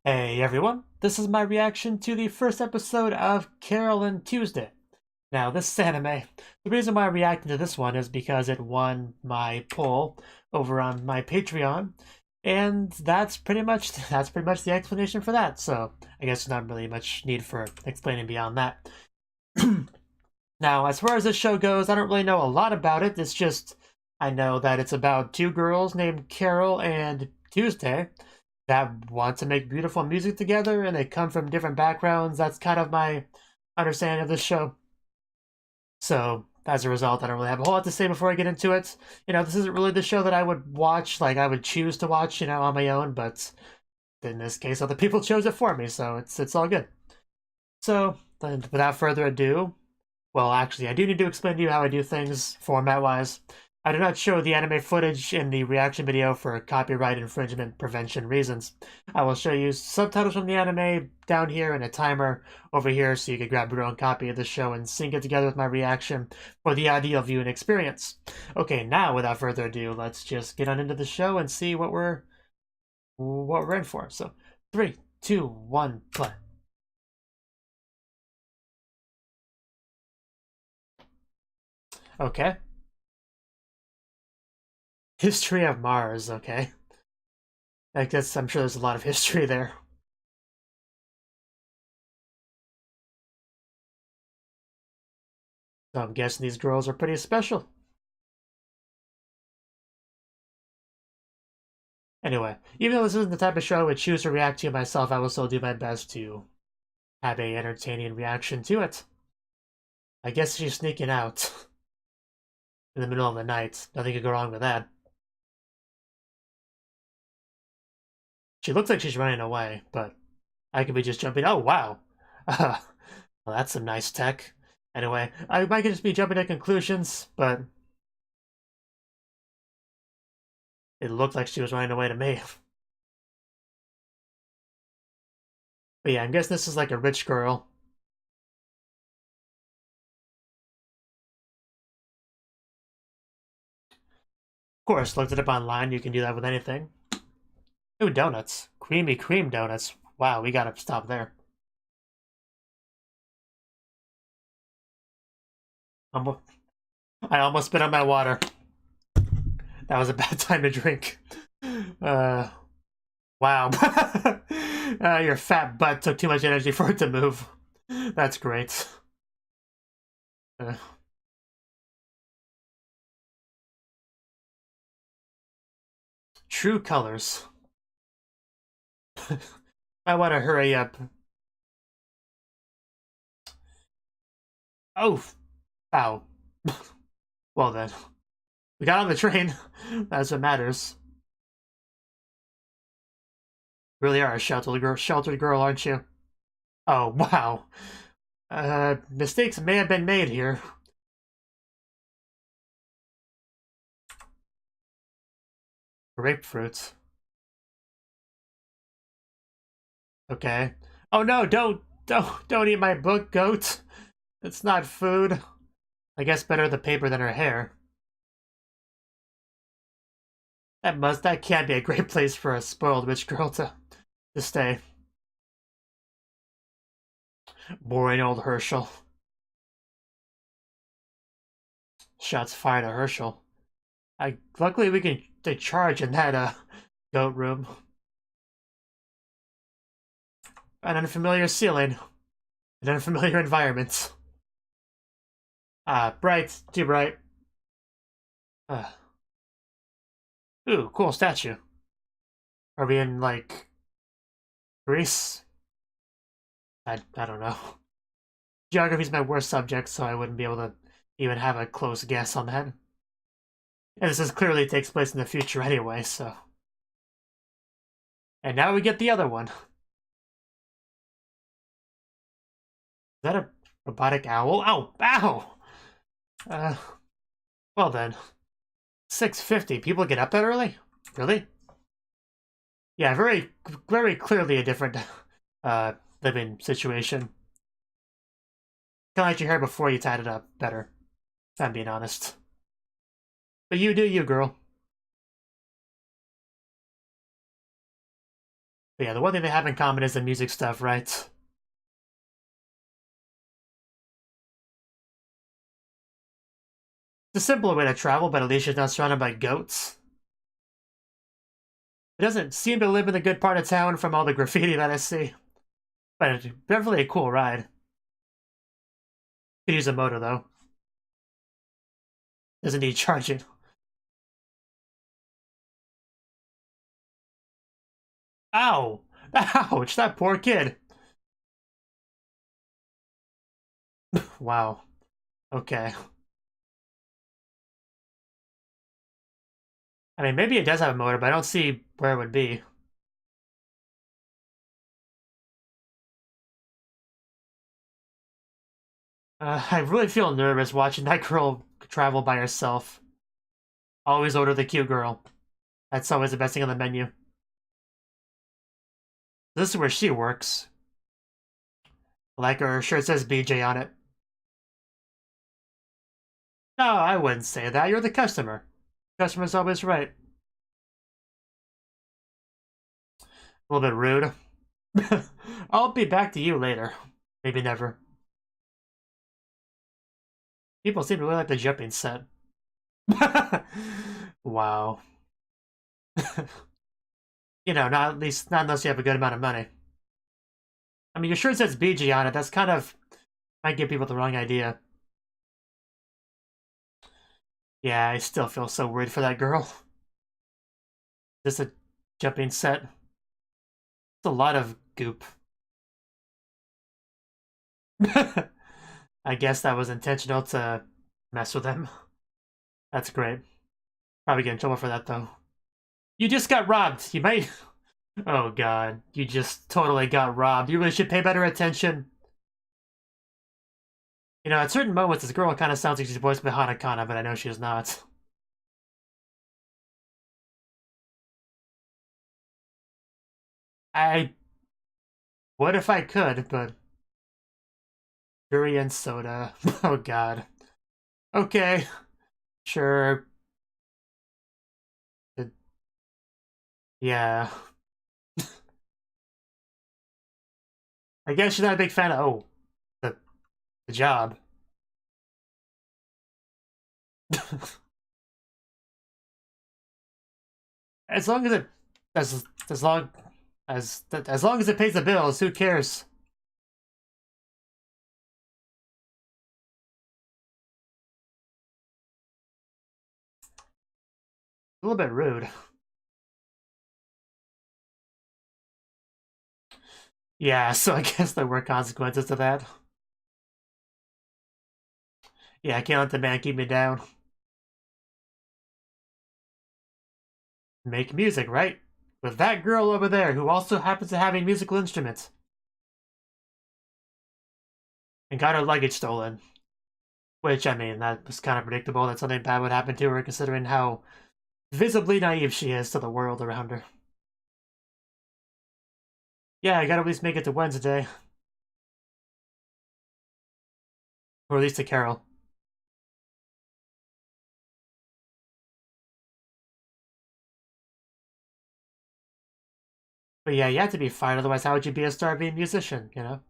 Hey everyone, this is my reaction to the first episode of Carole Tuesday. Now, this is anime. The reason why I'm reacting to this one is because it won my poll over on my Patreon, and that's pretty much the explanation for that. So I guess there's not really much need for explaining beyond that. Now, as far as this show goes, I don't really know a lot about it. It's just I know that it's about two girls named Carole and Tuesday that want to make beautiful music together, and they come from different backgrounds. That's kind of my understanding of this show. So, as a result, I don't really have a whole lot to say before I get into it. This isn't really the show that I would watch, like I would choose to watch, on my own, but in this case, other people chose it for me, so it's all good. So, then, without further ado, well, actually, I do need to explain to you how I do things format-wise. I do not show the anime footage in the reaction video for copyright infringement prevention reasons. I will show you subtitles from the anime down here and a timer over here so you can grab your own copy of the show and sync it together with my reaction for the ideal viewing experience. Okay, now without further ado, let's just get on into the show and see what we're in for. So, 3, 2, 1, play. Okay. History of Mars, okay. I guess I'm sure there's a lot of history there. So I'm guessing these girls are pretty special. Anyway, even though this isn't the type of show I would choose to react to myself, I will still do my best to have a entertaining reaction to it. I guess she's sneaking out in the middle of the night. Nothing could go wrong with that. She looks like she's running away, but I could be just jumping. Oh, wow. Well, that's some nice tech. Anyway, I might just be jumping to conclusions, but it looked like she was running away to me. But yeah, I'm guessing this is like a rich girl. Of course, looked it up online. You can do that with anything. Ooh, donuts. Creamy cream donuts. Wow, we gotta stop there. I almost spit out my water. That was a bad time to drink. Wow. Your fat butt took too much energy for it to move. That's great. Uh, True colors. I want to hurry up. Oh, ow. Well then, we got on the train. That's what matters. Really are a sheltered girl, aren't you? Oh, wow. Mistakes may have been made here. Grapefruit. Okay. Oh no, don't eat my book, goat. It's not food. I guess better the paper than her hair. That can't be a great place for a spoiled rich girl to stay. Boring old Herschel. Shots fired at Herschel. Luckily we can take charge in that goat room. An unfamiliar ceiling. An unfamiliar environment. Bright. Too bright. Ooh, cool statue. Are we in, like, Greece? I don't know. Geography's my worst subject, so I wouldn't be able to even have a close guess on that. And this is clearly takes place in the future anyway, so. And now we get the other one. Is that a robotic owl? Ow! Ow! Well then. 6:50. People get up that early? Really? Yeah, very clearly a different living situation. Kinda like your hair before you tied it up better, if I'm being honest. But you do you, girl. But yeah, the one thing they have in common is the music stuff, right? It's a simpler way to travel, but at least she's not surrounded by goats. It doesn't seem to live in the good part of town from all the graffiti that I see. But it's definitely a cool ride. Could use a motor, though. Doesn't need charging. Ow! Ouch! That poor kid. Wow. Okay. I mean, maybe it does have a motor, but I don't see where it would be. I really feel nervous watching that girl travel by herself. Always order the cute girl. That's always the best thing on the menu. This is where she works. Like her shirt says BJ on it. No, I wouldn't say that. You're the customer. Customer's always right. A little bit rude. I'll be back to you later. Maybe never. People seem to really like the jumping set. Wow. You know, not unless you have a good amount of money. I mean, your shirt says BG on it. That's kind of might give people the wrong idea. Yeah, I still feel so worried for that girl. Is this a jumping set? It's a lot of goop. I guess that was intentional to mess with him. That's great. Probably get in trouble for that, though. You just got robbed. You might... Oh, God. You just totally got robbed. You really should pay better attention. You know, at certain moments, this girl kind of sounds like she's voiced by Hanakana, but I know she's not. I would if I could, but... Durian soda. Oh, God. Okay. Sure. Yeah. I guess you're not a big fan of... Oh. The job. As long as it... As long as it pays the bills, who cares? A little bit rude. Yeah, so I guess there were consequences to that. Yeah, I can't let the man keep me down. Make music, right? With that girl over there who also happens to have a musical instrument. And got her luggage stolen. Which, I mean, that was kind of predictable that something bad would happen to her considering how visibly naive she is to the world around her. Yeah, I gotta at least make it to Wednesday. Or at least to Carole. But yeah, you have to be fine, otherwise how would you be a starving musician, you know?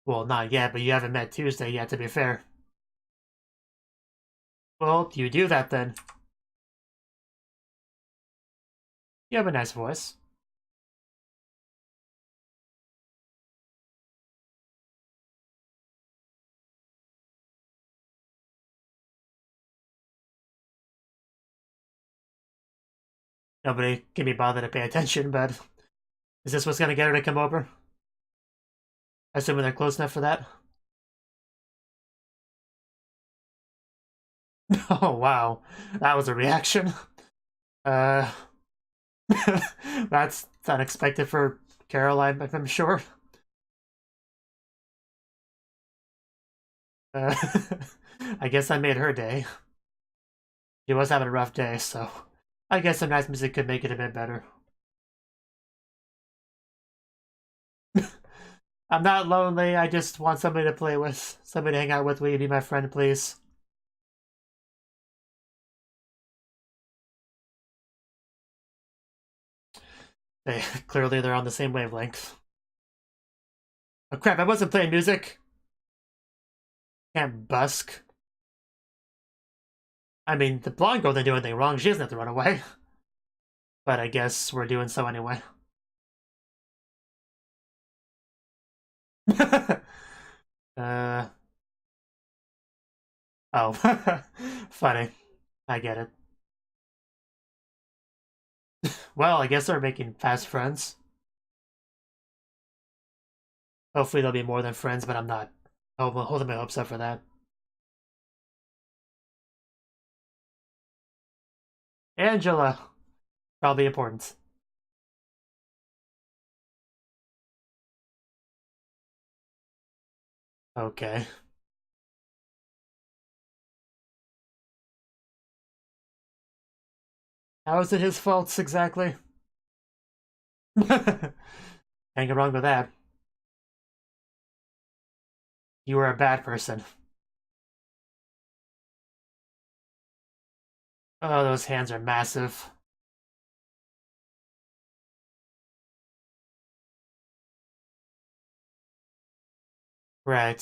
Well, not yet, but you haven't met Tuesday yet, to be fair. Well, you do that then. You have a nice voice. Nobody can be bothered to pay attention, but is this what's gonna get her to come over? Assuming they're close enough for that. Oh, wow. That was a reaction. Uh, that's unexpected for Caroline, I'm sure. Uh, I guess I made her day. She was having a rough day, so I guess some nice music could make it a bit better. I'm not lonely, I just want somebody to play with. Somebody to hang out with. Will you be my friend, please? Clearly they're on the same wavelength. Oh crap, I wasn't playing music. Can't busk. I mean, the blonde girl didn't do anything wrong. She doesn't have to run away. But I guess we're doing so anyway. uh... Oh. Funny. I get it. Well, I guess they're making fast friends. Hopefully they'll be more than friends, but I'm not holding my hopes up for that. Angela. Probably important. Okay. How is it his fault exactly? Can't go wrong with that. You were a bad person. Oh, those hands are massive. Right.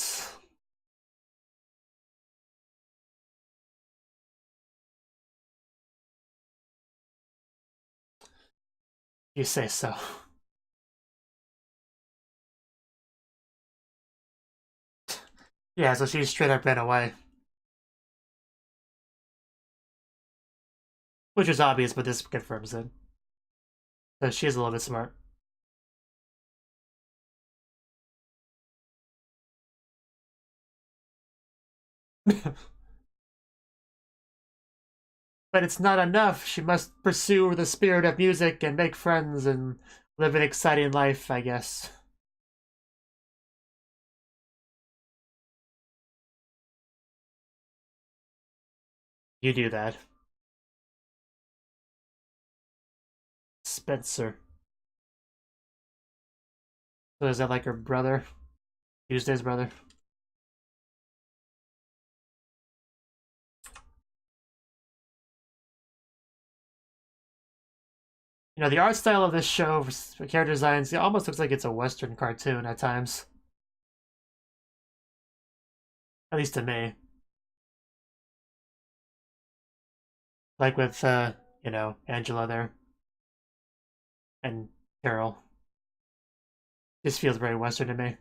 You say so. Yeah, so she straight up ran away. Which is obvious, but this confirms it. So she is a little bit smart. But it's not enough. She must pursue the spirit of music and make friends and live an exciting life, I guess. You do that. Spencer. So is that like her brother? Tuesday's brother? You know, the art style of this show, for character designs, it almost looks like it's a Western cartoon at times. At least to me. Like with, you know, Angela there. And Carole. This feels very Western to me.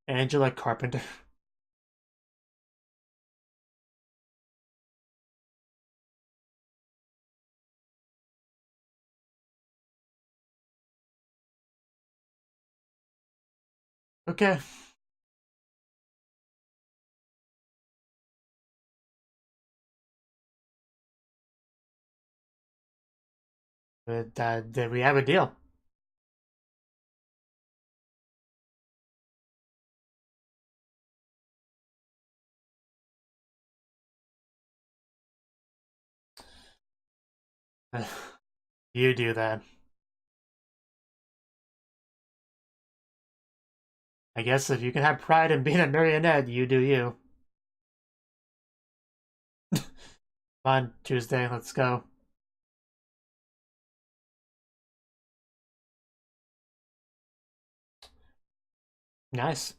Angela Carpenter. Okay. But did we have a deal? You do that. I guess if you can have pride in being a marionette, you do you. Come on, Tuesday, let's go. Nice.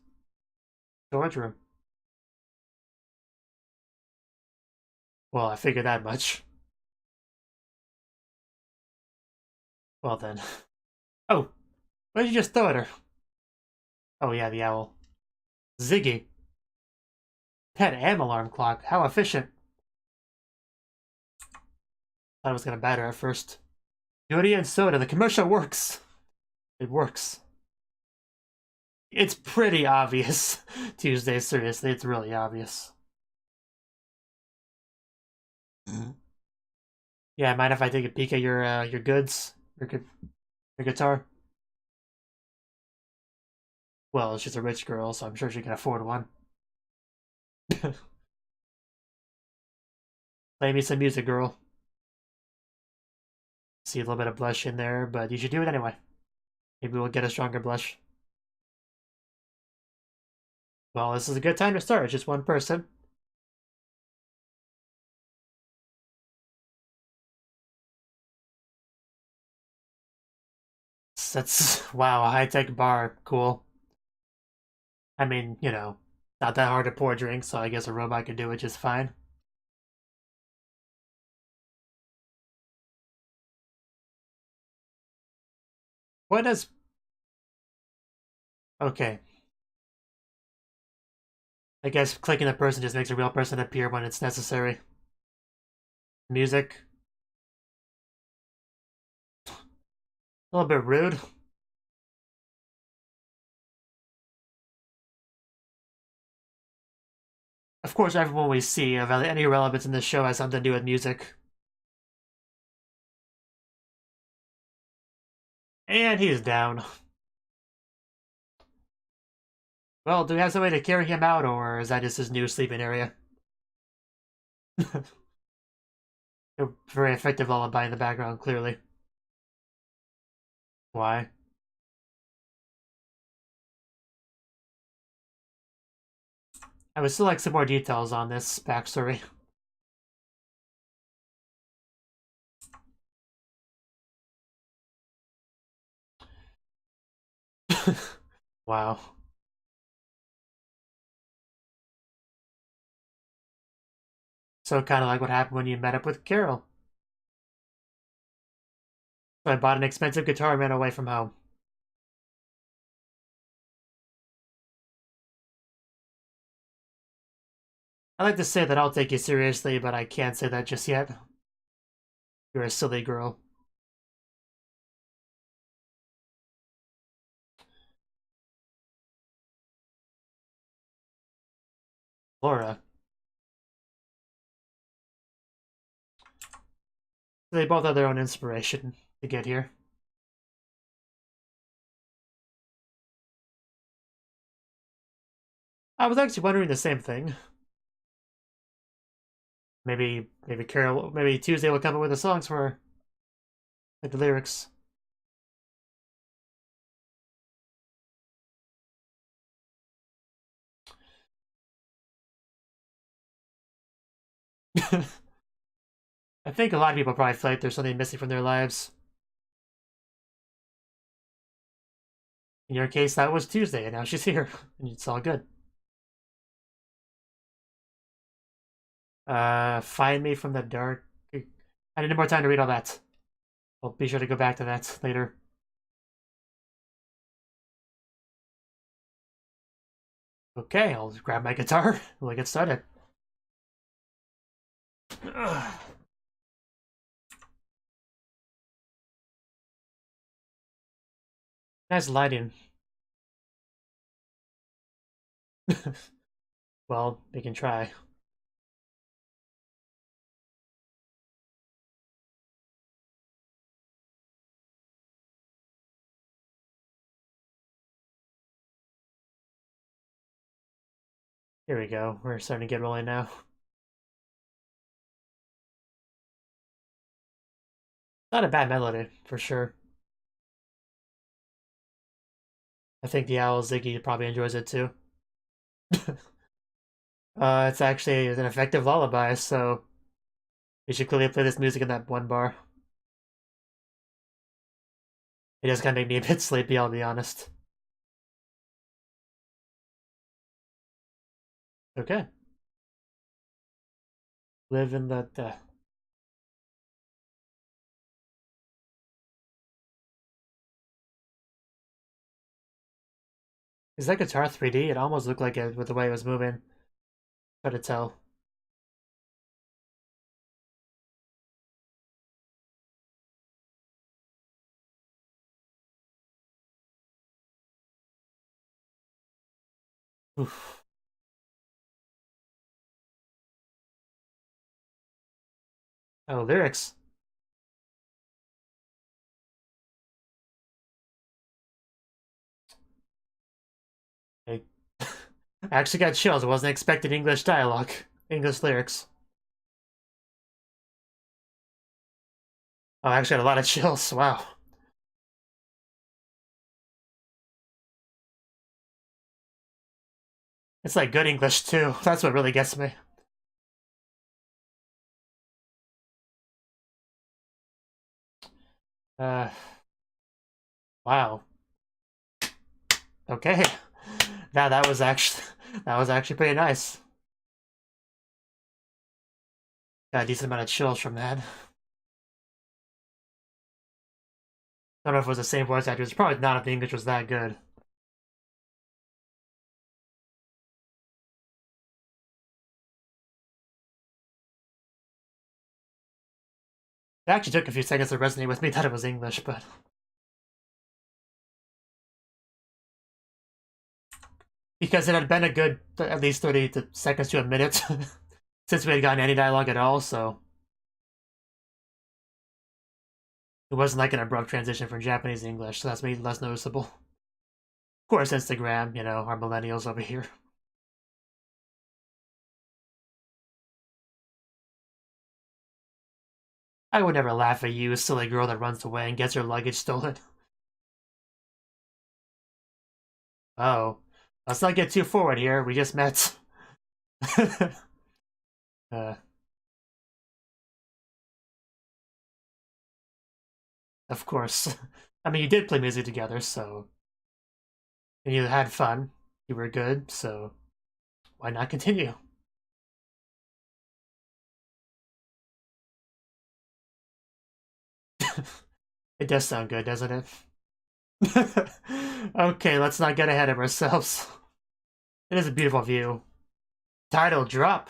Storage room. Well, I figured that much. Well then. Oh, what did you just throw at her? Oh yeah, the owl. Ziggy. Pet and alarm clock. How efficient. Thought I was gonna batter at first. Goody and soda. The commercial works. It works. It's pretty obvious. Tuesday, seriously, it's really obvious. Yeah, mind if I take a peek at your goods? Your guitar? Well, she's a rich girl, so I'm sure she can afford one. Play me some music, girl. See a little bit of blush in there, but you should do it anyway. Maybe we'll get a stronger blush. Well, this is a good time to start. It's just one person. That's wow, a high-tech bar. Cool. I mean, you know, not that hard to pour drinks, so I guess a robot could do it just fine. What does... Okay. I guess clicking a person just makes a real person appear when it's necessary. Music. A little bit rude. Of course, everyone we see of any relevance in this show has something to do with music. And he's down. Well, do we have some way to carry him out, or is that just his new sleeping area? A very effective lullaby in the background, clearly. Why? I would still like some more details on this backstory. Wow. So kind of like what happened when you met up with Carole. So I bought an expensive guitar and ran away from home. I like to say that I'll take you seriously, but I can't say that just yet. You're a silly girl. Laura. They both have their own inspiration to get here. I was actually wondering the same thing. Maybe Carole, maybe Tuesday will come up with the songs for her. Like the lyrics. I think a lot of people probably feel like there's something missing from their lives. In your case, that was Tuesday, and now she's here, and it's all good. Find me from the dark. I need more time to read all that. I'll be sure to go back to that later. Okay, I'll grab my guitar. We'll get started. Ugh. Nice lighting. Well, we can try. Here we go. We're starting to get rolling now. Not a bad melody, for sure. I think the owl Ziggy probably enjoys it too. It's actually an effective lullaby, so you should clearly play this music in that one bar. It just kind of made me a bit sleepy, I'll be honest. Okay. Live in the... Is that guitar 3D? It almost looked like it with the way it was moving. Hard to tell. Oof. Oh, lyrics. I I actually got chills. I wasn't expecting English dialogue. English lyrics. Oh, I actually had a lot of chills. Wow. It's like good English too. That's what really gets me. Uh, wow. Okay. Now that was actually pretty nice. Got a decent amount of chills from that. I don't know if it was the same voice actor. It's probably not if the English was that good. It actually took a few seconds to resonate with me that it was English, but because it had been a good at least 30 seconds to a minute since we had gotten any dialogue at all, so it wasn't like an abrupt transition from Japanese to English, so that's made it less noticeable. Of course, Instagram, you know, our millennials over here. I would never laugh at you, a silly girl that runs away and gets her luggage stolen. Oh, let's not get too forward here. We just met. uh, of course. I mean, you did play music together, so... And you had fun. You were good, so... Why not continue? It does sound good, doesn't it? Okay, let's not get ahead of ourselves. It is a beautiful view. Title drop.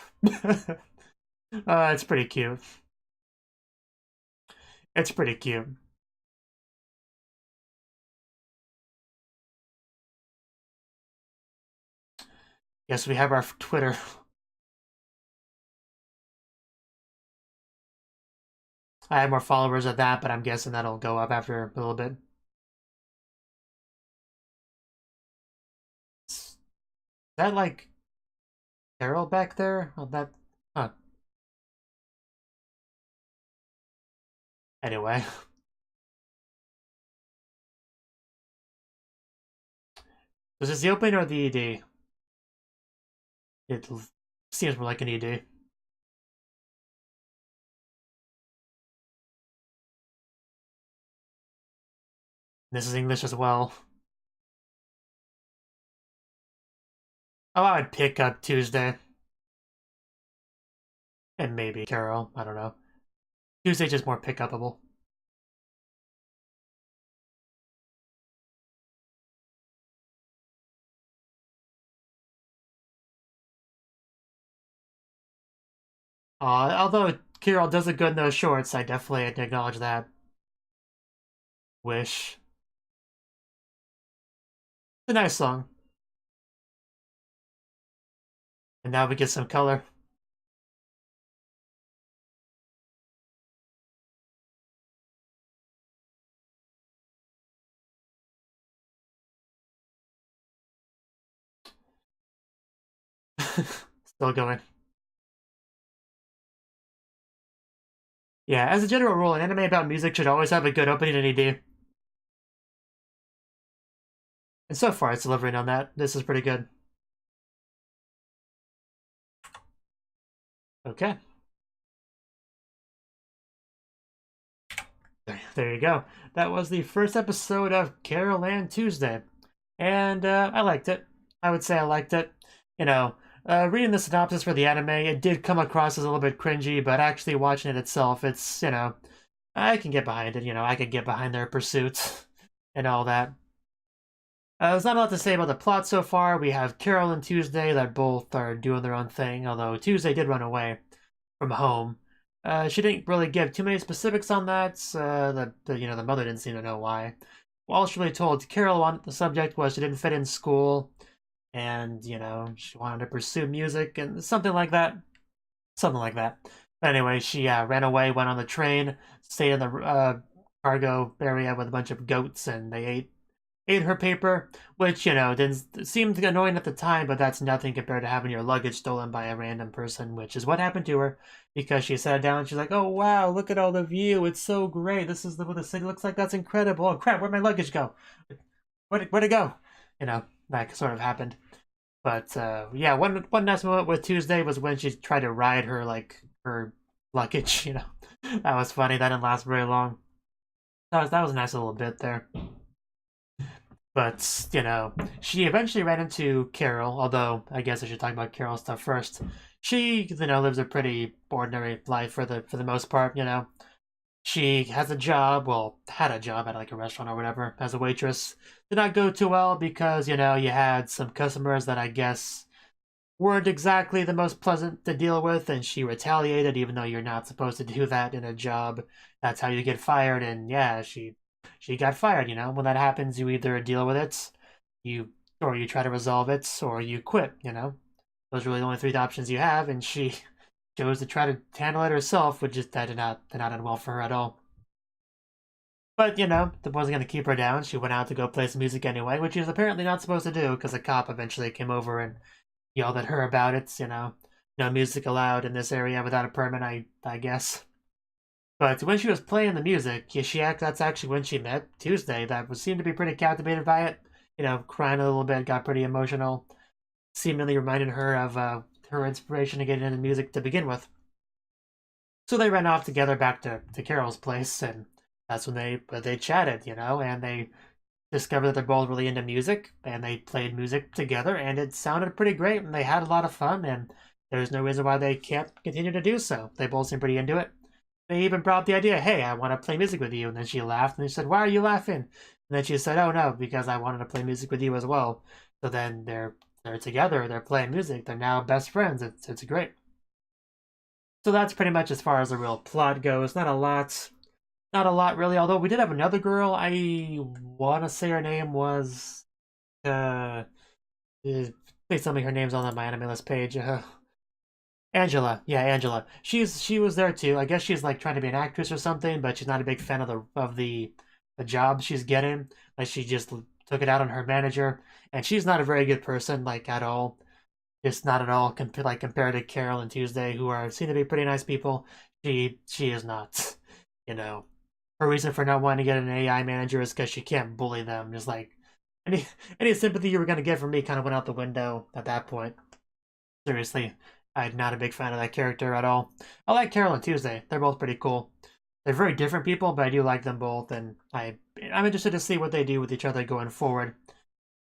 It's pretty cute. It's pretty cute. Yes, we have our Twitter. I have more followers of that, but I'm guessing that'll go up after a little bit. Is that like Carole back there? Oh, that. Huh. Anyway. Was this the opening or the ED? It seems more like an ED. This is English as well. Oh, I would pick up Tuesday. And maybe Carole. I don't know. Tuesday's just more pick upable. Although Carole does look good in those shorts, I definitely acknowledge that. Wish. It's a nice song. And now we get some color. Still going. Yeah, as a general rule, an anime about music should always have a good opening and ED. And so far, it's delivering on that. This is pretty good. Okay. There you go. That was the first episode of Carole Tuesday. And I liked it. I would say I liked it. You know, reading the synopsis for the anime, it did come across as a little bit cringy, but actually watching it itself, it's, you know, I can get behind it. You know, I could get behind their pursuits and all that. There's not a lot to say about the plot so far. We have Carole and Tuesday that both are doing their own thing, although Tuesday did run away from home. She didn't really give too many specifics on that. You know, the mother didn't seem to know why. All she really told Carole on the subject was she didn't fit in school, and you know she wanted to pursue music and something like that, something like that. But anyway, she ran away, went on the train, stayed in the cargo area with a bunch of goats, and they ate ate her paper, which, you know, didn't seem annoying at the time, but that's nothing compared to having your luggage stolen by a random person, which is what happened to her, because she sat down and she's like, oh wow, look at all the view, it's so great, this is what the city looks like, that's incredible, oh crap, where'd my luggage go? Where'd it go? You know, that sort of happened. But yeah, one nice moment with Tuesday was when she tried to ride her, like, her luggage, you know. That was funny, that didn't last very long. That was a nice little bit there. But, you know, she eventually ran into Carole, although I guess I should talk about Carole stuff first. She, you know, lives a pretty ordinary life for the most part, you know. She has a job, well, had a job at like a restaurant or whatever, as a waitress. Did not go too well because, you know, you had some customers that I guess weren't exactly the most pleasant to deal with, and she retaliated, even though you're not supposed to do that in a job. That's how you get fired, and yeah, she got fired, you know. When that happens, you either deal with it, or you try to resolve it, or you quit, you know. Those are really the only three options you have, and she chose to try to handle it herself, which just that did not end well for her at all. But, you know, that wasn't going to keep her down. She went out to go play some music anyway, which she was apparently not supposed to do, because a cop eventually came over and yelled at her about it, you know. No music allowed in this area without a permit, I guess. But when she was playing the music, that's actually when she met Tuesday. That seemed to be pretty captivated by it. You know, crying a little bit, got pretty emotional. Seemingly reminded her of her inspiration to get into music to begin with. So they ran off together back to Carole's place, and that's when they chatted, you know, and they discovered that they're both really into music, and they played music together, and it sounded pretty great, and they had a lot of fun, and there's no reason why they can't continue to do so. They both seem pretty into it. They even brought up the idea, hey, I want to play music with you. And then she laughed, and they said, why are you laughing? And then she said, oh no, because I wanted to play music with you as well. So then they're together, they're playing music, they're now best friends. It's great. So that's pretty much as far as the real plot goes. Not a lot really, although we did have another girl. I want to say her name was please tell me her name's on the MyAnimeLIst page. Angela, yeah, Angela. She was there too. I guess she's like trying to be an actress or something, but she's not a big fan of the job she's getting. Like she just took it out on her manager, and she's not a very good person, like at all. Just not at all. Compared to Carole and Tuesday, who are seem to be pretty nice people, she is not. You know, her reason for not wanting to get an AI manager is because she can't bully them. Just like any sympathy you were gonna get from me kind of went out the window at that point. Seriously, I'm not a big fan of that character at all. I like Carole and Tuesday. They're both pretty cool. They're very different people, but I do like them both, and I'm interested to see what they do with each other going forward.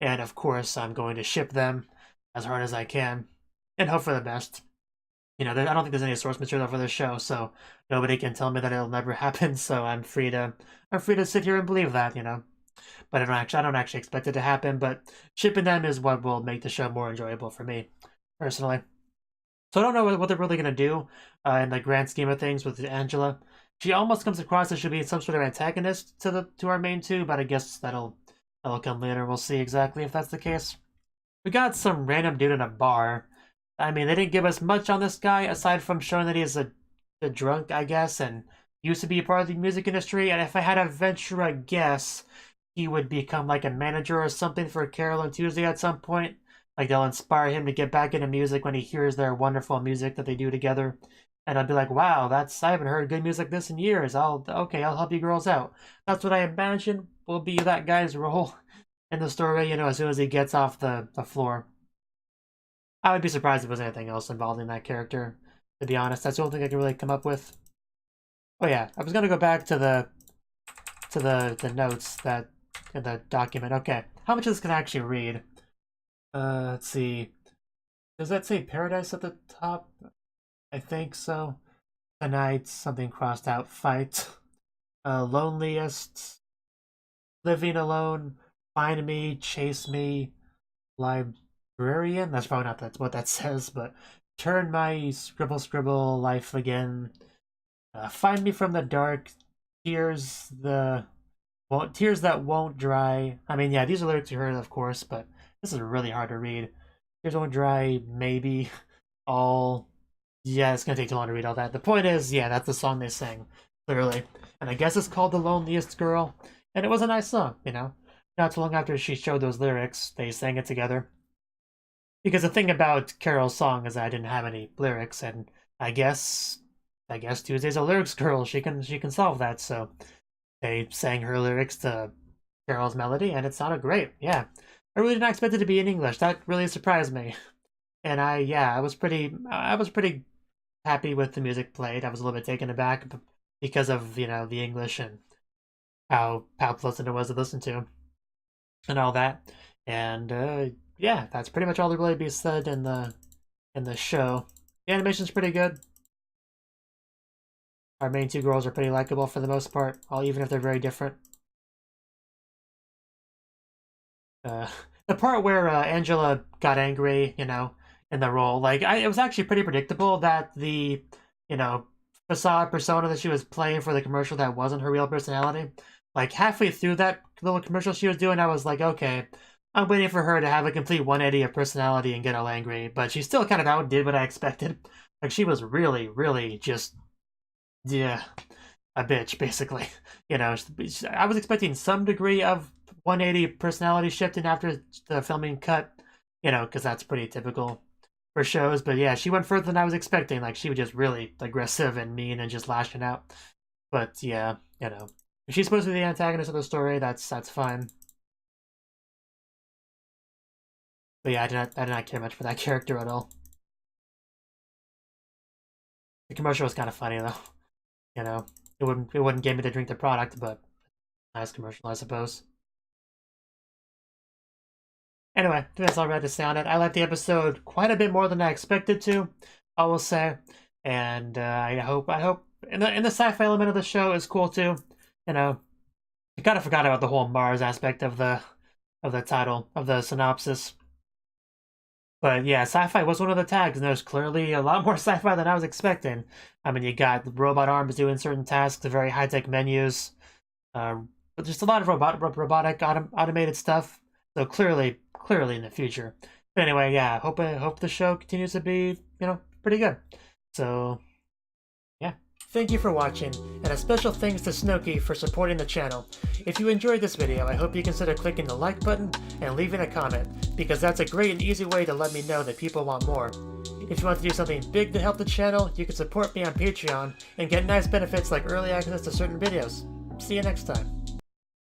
And of course, I'm going to ship them as hard as I can, and hope for the best. You know, I don't think there's any source material for this show, so nobody can tell me that it'll never happen. So I'm free to sit here and believe that, you know. But I don't actually expect it to happen. But shipping them is what will make the show more enjoyable for me, personally. So I don't know what they're really gonna do in the grand scheme of things with Angela. She almost comes across as should be some sort of antagonist to our main two, but I guess that'll come later. We'll see exactly if that's the case. We got some random dude in a bar. I mean, they didn't give us much on this guy aside from showing that he's a drunk, I guess, and used to be a part of the music industry. And if I had to venture a guess, he would become like a manager or something for Carole and Tuesday at some point. Like they'll inspire him to get back into music when he hears their wonderful music that they do together. And I'd be like, wow, I haven't heard good music like this in years. I'll help you girls out. That's what I imagine will be that guy's role in the story, you know, as soon as he gets off the floor. I would be surprised if there was anything else involved in that character, to be honest. That's the only thing I can really come up with. Oh yeah, I was gonna go back to the notes that in the document. Okay. How much of this can I actually read? Let's see. Does that say paradise at the top? I think so. Tonight, something crossed out. Fight. Loneliest. Living alone. Find me. Chase me. Librarian? That's probably not what that says, but turn my scribble life again. Find me from the dark. Tears that won't dry. I mean, yeah, these are lyrics you heard, of course, but this is really hard to read. Tears won't dry, maybe. All. Yeah, it's gonna take too long to read all that. The point is, yeah, that's the song they sang, clearly. And I guess it's called The Loneliest Girl. And it was a nice song, you know? not too long after she showed those lyrics, they sang it together. Because the thing about Carole's song is I didn't have any lyrics, and I guess Tuesday's a lyrics girl. She can solve that. So they sang her lyrics to Carole's melody, and it sounded great. Yeah, I really didn't expect it to be in English. That really surprised me. And I was pretty happy with the music played. I was a little bit taken aback because of the English and how pleasant it was to listen to and all that. And yeah, that's pretty much all that really be said in the show. The animation's pretty good. Our main two girls are pretty likable for the most part, even if they're very different. The part where Angela got angry, in the role, like it was actually pretty predictable that the, facade persona that she was playing for the commercial that wasn't her real personality. Like halfway through that little commercial she was doing, I was like, okay, I'm waiting for her to have a complete 180 of personality and get all angry, but she still kind of outdid what I expected. Like she was really, really just, yeah, a bitch basically. I was expecting some degree of 180 personality shifting after the filming cut, because that's pretty typical for shows. But yeah, she went further than I was expecting. Like she was just really aggressive and mean and just lashing out. But yeah, if she's supposed to be the antagonist of the story, that's fine. But yeah, I did not care much for that character at all. The commercial was kind of funny though. It wouldn't get me to drink the product, but nice commercial, I suppose. Anyway, that's all I had to say on it. I liked the episode quite a bit more than I expected to, I will say. And I hope and the sci-fi element of the show is cool too. I kind of forgot about the whole Mars aspect of the title, of the synopsis. But yeah, sci-fi was one of the tags, and there's clearly a lot more sci-fi than I was expecting. I mean, you got robot arms doing certain tasks, the very high-tech menus, but just a lot of robotic automated stuff. So clearly in the future. But anyway, yeah, hope the show continues to be, pretty good. So yeah. Thank you for watching, and a special thanks to Cnouki for supporting the channel. If you enjoyed this video, I hope you consider clicking the like button and leaving a comment, because that's a great and easy way to let me know that people want more. If you want to do something big to help the channel, you can support me on Patreon and get nice benefits like early access to certain videos. See you next time.